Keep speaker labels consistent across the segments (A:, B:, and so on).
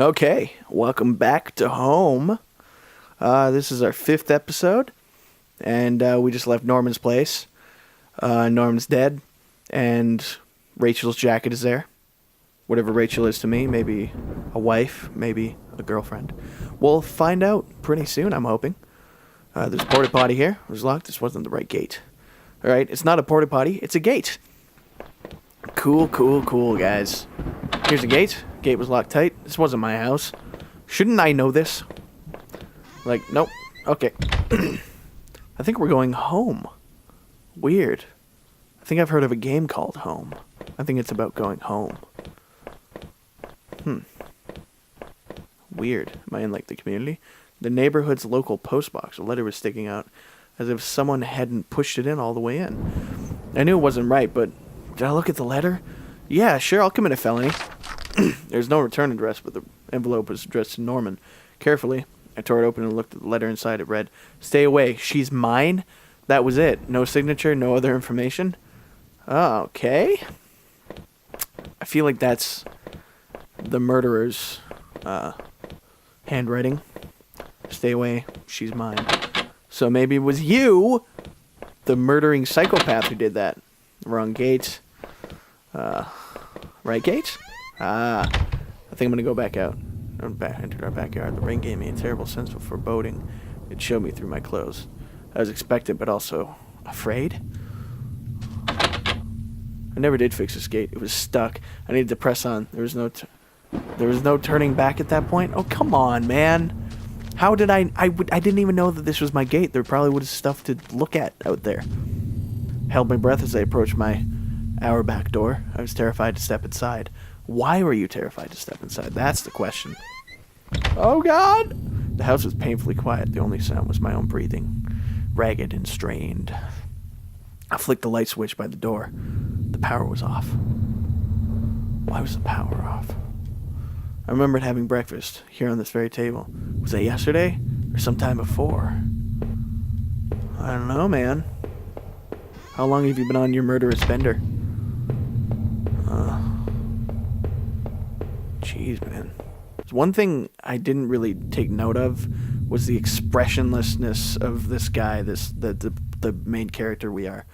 A: Okay, welcome back to home. This is our 5th episode, and we just left Norman's place. Norman's dead, and Rachel's jacket is there. Whatever Rachel is to me, maybe a wife, maybe a girlfriend. We'll find out pretty soon, I'm hoping. There's a porta potty here. It was locked. This wasn't the right gate. All right, it's not a porta potty. It's a gate. Cool, guys. Here's a gate. Gate was locked tight. This wasn't my house. Shouldn't I know this? Nope. Okay. I think we're going home. Weird. I think I've heard of a game called Home. I think it's about going home. Weird. Am I in, the community? The neighborhood's local post box. A letter was sticking out as if someone hadn't pushed it in all the way in. I knew it wasn't right, but did I look at the letter? Yeah, sure, I'll commit a felony. There's no return address, but the envelope was addressed to Norman. Carefully, I tore it open and looked at the letter inside. It read, "Stay away, she's mine." That was it. No signature, no other information. Okay. I feel like that's the murderer's handwriting. Stay away, she's mine. So maybe it was you, the murdering psychopath, who did that. Wrong gate. Right gate? I think I'm going to go back out. Entered our backyard. The rain gave me a terrible sense of foreboding. It showed me through my clothes. I was expectant, but also afraid. I never did fix this gate. It was stuck. I needed to press on. There was no turning back at that point. Oh, come on, man. How did I didn't even know that this was my gate. There probably was stuff to look at out there. Held my breath as I approached our back door. I was terrified to step inside. Why were you terrified to step inside? That's the question. Oh, God! The house was painfully quiet. The only sound was my own breathing, ragged and strained. I flicked the light switch by the door. The power was off. Why was the power off? I remembered having breakfast here on this very table. Was that yesterday or sometime before? I don't know, man. How long have you been on your murderous bender? Jeez, man. One thing I didn't really take note of was the expressionlessness of this guy, the main character we are.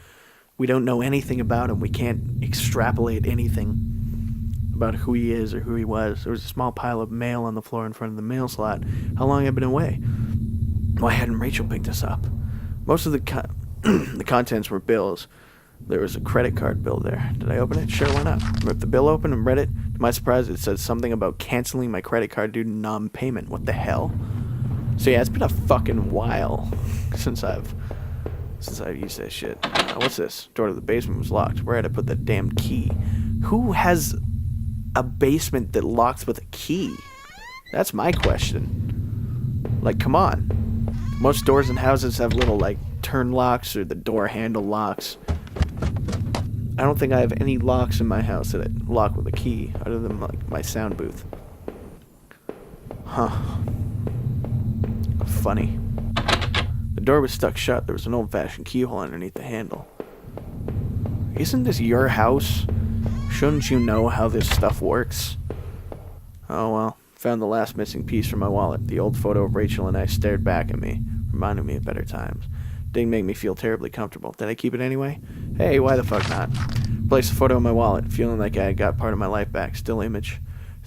A: We don't know anything about him. We can't extrapolate anything about who he is or who he was. There was a small pile of mail on the floor in front of the mail slot. How long had I been away? Why hadn't Rachel picked us up? Most of the the contents were bills. There was a credit card bill there. Did I open it? Sure, why not? Ripped the bill open and read it. To my surprise, it said something about canceling my credit card due to non-payment. What the hell? So yeah, it's been a fucking while since I've used that shit. What's this? Door to the basement was locked. Where had I put that damn key? Who has a basement that locks with a key? That's my question. Come on. Most doors in houses have little, turn locks or the door handle locks. I don't think I have any locks in my house that I lock with a key, other than, my sound booth. Huh. Funny. The door was stuck shut. There was an old-fashioned keyhole underneath the handle. Isn't this your house? Shouldn't you know how this stuff works? Oh, well. Found the last missing piece from my wallet. The old photo of Rachel and I stared back at me, reminding me of better times. Didn't make me feel terribly comfortable. Did I keep it anyway? Hey, why the fuck not? Placed the photo in my wallet, feeling like I had got part of my life back. Still image.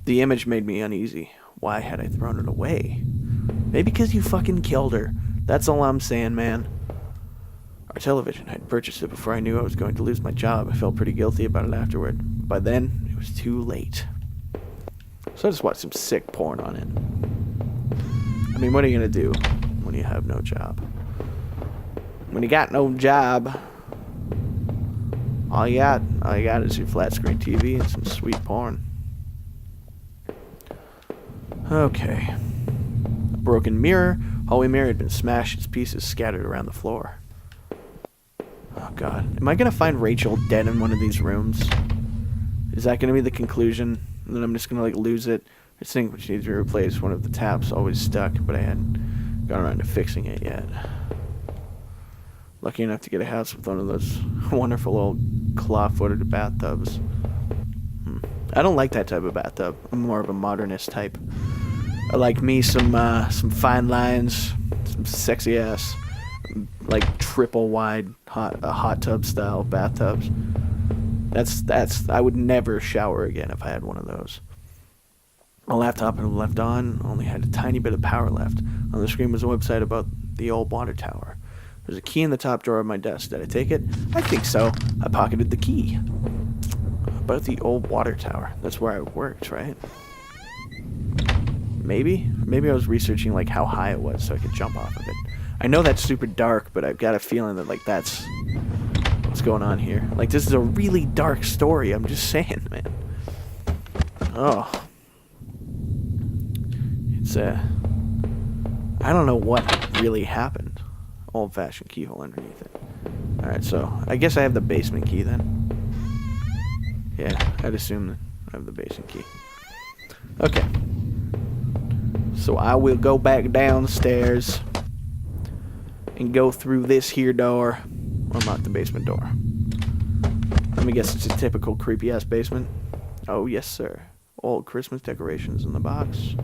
A: The image made me uneasy. Why had I thrown it away? Maybe because you fucking killed her. That's all I'm saying, man. Our television. I'd purchased it before I knew I was going to lose my job. I felt pretty guilty about it afterward. By then, it was too late. So I just watched some sick porn on it. I mean, what are you going to do when you have no job? When you got no job, all you got is your flat screen TV and some sweet porn. Okay. A broken mirror. Hallway mirror had been smashed, its pieces scattered around the floor. Oh, God. Am I going to find Rachel dead in one of these rooms? Is that going to be the conclusion? And then I'm just going to, lose it? I think which needs to be replaced. One of the taps always stuck, but I hadn't gone around to fixing it yet. Lucky enough to get a house with one of those wonderful old claw-footed bathtubs. I don't like that type of bathtub. I'm more of a modernist type. I like me some fine lines, some sexy ass, like triple wide hot tub style bathtubs. That's I would never shower again if I had one of those. My laptop had left on, only had a tiny bit of power left. On the screen was a website about the old water tower. There's a key in the top drawer of my desk. Did I take it? I think so. I pocketed the key. About the old water tower. That's where I worked, right? Maybe I was researching like how high it was so I could jump off of it. I know that's super dark, but I've got a feeling that like that's what's going on here. Like this is a really dark story. I'm just saying, man. Oh. It's I don't know what really happened. Old-fashioned keyhole underneath it. Alright, so I guess I have the basement key then. Yeah, I'd assume that I have the basement key. Okay. So I will go back downstairs and go through this here door. Unlock the basement door. Let me guess, it's a typical creepy-ass basement. Oh, yes, sir. Old Christmas decorations in the box.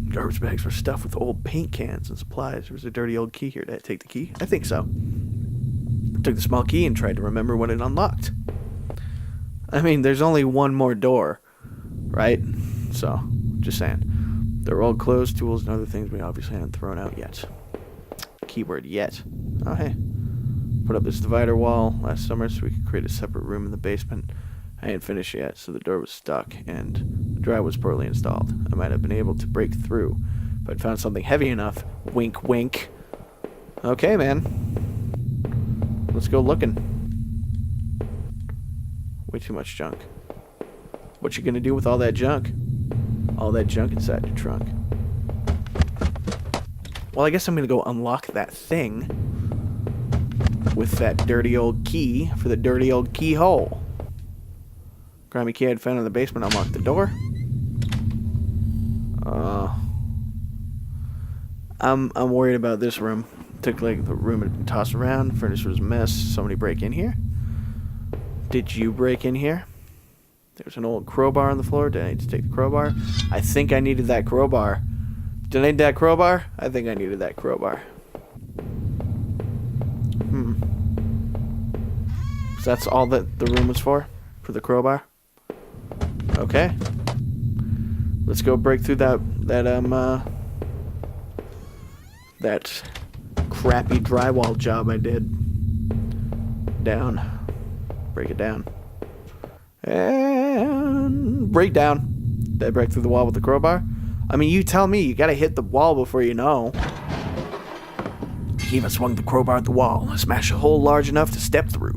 A: Garbage bags were stuffed with old paint cans and supplies. There was a dirty old key here. Did I take the key? I think so. I took the small key and tried to remember when it unlocked. I mean, there's only one more door, right? So, just saying. There were old clothes, tools, and other things we obviously hadn't thrown out yet. Keyword yet. Oh, hey. Put up this divider wall last summer so we could create a separate room in the basement. I ain't finished yet, so the door was stuck, and the drive was poorly installed. I might have been able to break through, but I'd found something heavy enough. Wink, wink. Okay, man. Let's go looking. Way too much junk. What you gonna do with all that junk? All that junk inside your trunk. Well, I guess I'm gonna go unlock that thing with that dirty old key for the dirty old keyhole. Grimy key I'd found in the basement unlocked the door. I'm worried about this room. Took like the room had been tossed around. Furniture was a mess. Somebody break in here? Did you break in here? There's an old crowbar on the floor. Did I need to take the crowbar? I think I needed that crowbar. Did I need that crowbar? I think I needed that crowbar. So that's all that the room was for the crowbar? Okay. Let's go break through that crappy drywall job I did. Down. Break it down. And break down. Did I break through the wall with the crowbar? I mean, you tell me. You gotta hit the wall before you know. He even swung the crowbar at the wall and smashed a hole large enough to step through.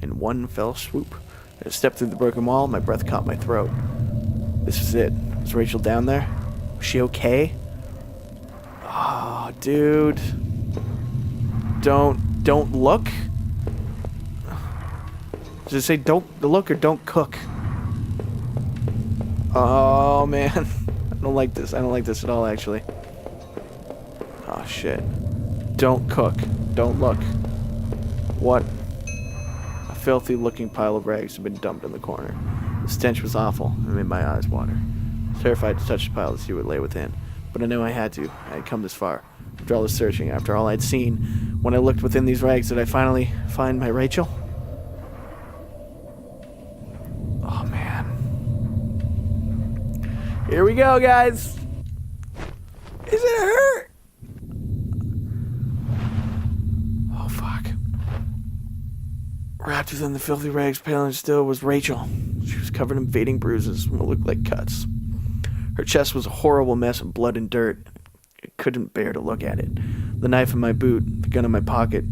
A: In one fell swoop. As I stepped through the broken wall, my breath caught my throat. This was it. Was Rachel down there? Was she okay? Oh, dude. Don't look? Does it say don't look or don't cook? Oh, man. I don't like this. I don't like this at all, actually. Oh, shit. Don't cook. Don't look. What? A filthy-looking pile of rags had been dumped in the corner. The stench was awful and made my eyes water. Terrified to touch the pile to see what lay within. But I knew I had to. I had come this far. After all the searching, after all I'd seen, when I looked within these rags, did I finally find my Rachel? Oh, man. Here we go, guys. Is it her? Oh, fuck. Wrapped within the filthy rags, pale and still, was Rachel. She was covered in fading bruises and what looked like cuts. Her chest was a horrible mess of blood and dirt. I couldn't bear to look at it. The knife in my boot, the gun in my pocket,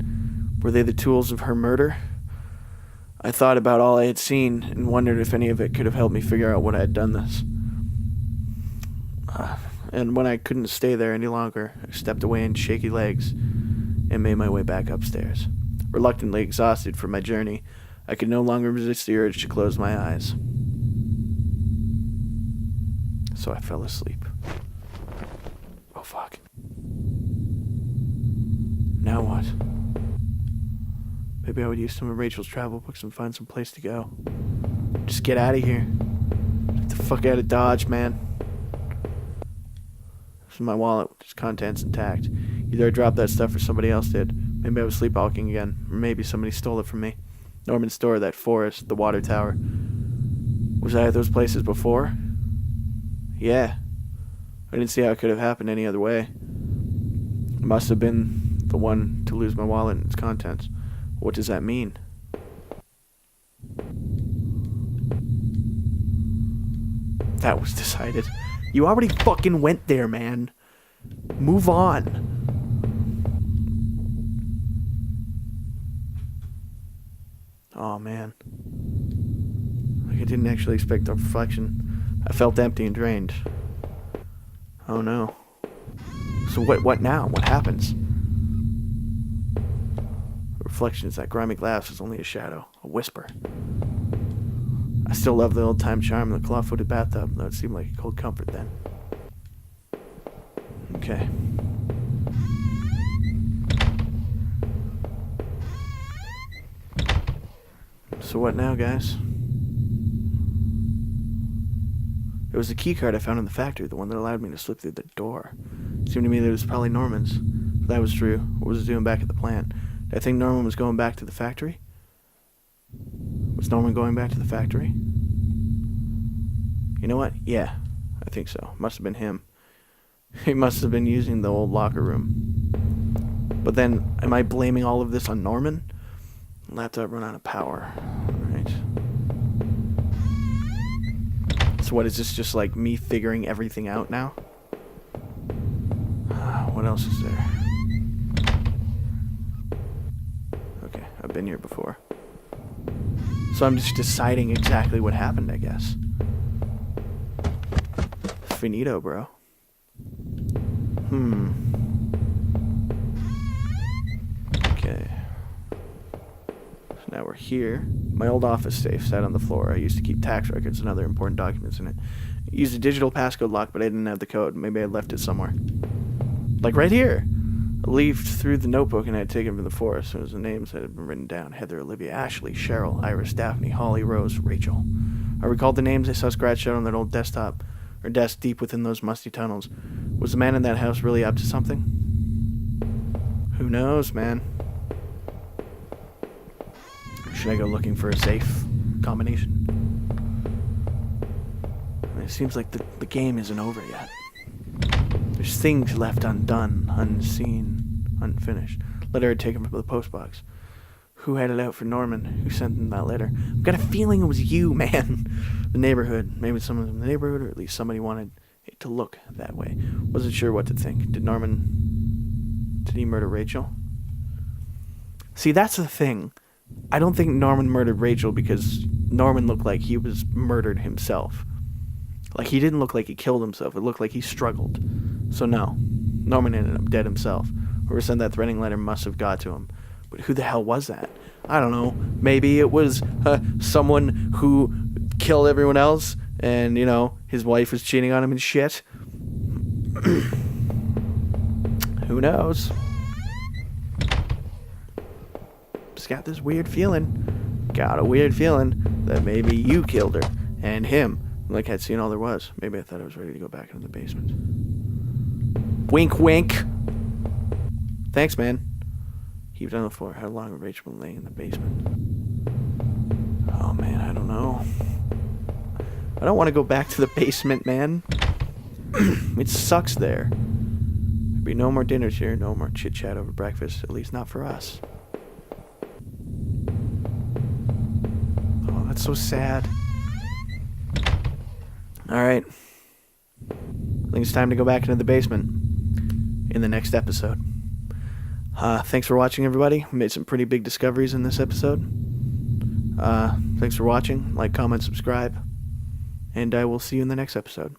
A: were they the tools of her murder? I thought about all I had seen and wondered if any of it could have helped me figure out what I had done this. And when I couldn't stay there any longer, I stepped away in shaky legs and made my way back upstairs. Reluctantly exhausted from my journey, I could no longer resist the urge to close my eyes. So I fell asleep. Oh, fuck. Now what? Maybe I would use some of Rachel's travel books and find some place to go. Just get out of here. Get the fuck out of Dodge, man. This is my wallet with its contents intact. Either I dropped that stuff or somebody else did. Maybe I was sleepwalking again. Or maybe somebody stole it from me. Norman's store, that forest, the water tower. Was I at those places before? Yeah. I didn't see how it could have happened any other way. I must have been the one to lose my wallet and its contents. What does that mean? That was decided. You already fucking went there, man. Move on. Oh, man. Like, I didn't actually expect a reflection. I felt empty and drained. Oh, no. So what now? What happens? The reflection is that grimy glass is only a shadow, a whisper. I still love the old-time charm of the claw-footed bathtub, though it seemed like a cold comfort then. Okay. So what now, guys? It was the key card I found in the factory, the one that allowed me to slip through the door. It seemed to me that it was probably Norman's. If that was true, what was it doing back at the plant? Did I think Norman was going back to the factory? Was Norman going back to the factory? You know what? Yeah, I think so. Must have been him. He must have been using the old locker room. But then, am I blaming all of this on Norman? Laptop run out of power. Alright. So what, is this just like me figuring everything out now? What else is there? Okay, I've been here before. So I'm just deciding exactly what happened, I guess. Finito, bro. Okay. So now we're here. My old office safe sat on the floor. I used to keep tax records and other important documents in it. I used a digital passcode lock, but I didn't have the code. Maybe I left it somewhere. Like right here. I leafed through the notebook and I had taken it from the forest. It was the names that had been written down. Heather, Olivia, Ashley, Cheryl, Iris, Daphne, Holly, Rose, Rachel. I recalled the names I saw scratched out on that old desktop, or desk deep within those musty tunnels. Was the man in that house really up to something? Who knows, man? Should I go looking for a safe combination? I mean, it seems like the game isn't over yet. There's things left undone, unseen, unfinished. Letter had taken from the postbox. Who had it out for Norman? Who sent him that letter? I've got a feeling it was you, man. The neighborhood. Maybe someone in the neighborhood, or at least somebody wanted it to look that way. Wasn't sure what to think. Did he murder Rachel? See, that's the thing. I don't think Norman murdered Rachel because Norman looked like he was murdered himself. Like, he didn't look like he killed himself. It looked like he struggled. So no, Norman ended up dead himself. Whoever sent that threatening letter must have got to him. But who the hell was that? I don't know. Maybe it was someone who killed everyone else and, you know, his wife was cheating on him and shit. Who knows? Just got this weird feeling. Got a weird feeling that maybe you killed her and him. Like I'd seen all there was. Maybe I thought I was ready to go back into the basement. Wink, wink. Thanks, man. Heaved on the floor. How long had Rachel been laying in the basement? Oh, man, I don't know. I don't want to go back to the basement, man. It sucks there. There'd be no more dinners here, no more chit-chat over breakfast, at least not for us. Oh, that's so sad. Alright. I think it's time to go back into the basement in the next episode. Thanks for watching, everybody. We made some pretty big discoveries in this episode. Thanks for watching. Like, comment, subscribe. And I will see you in the next episode.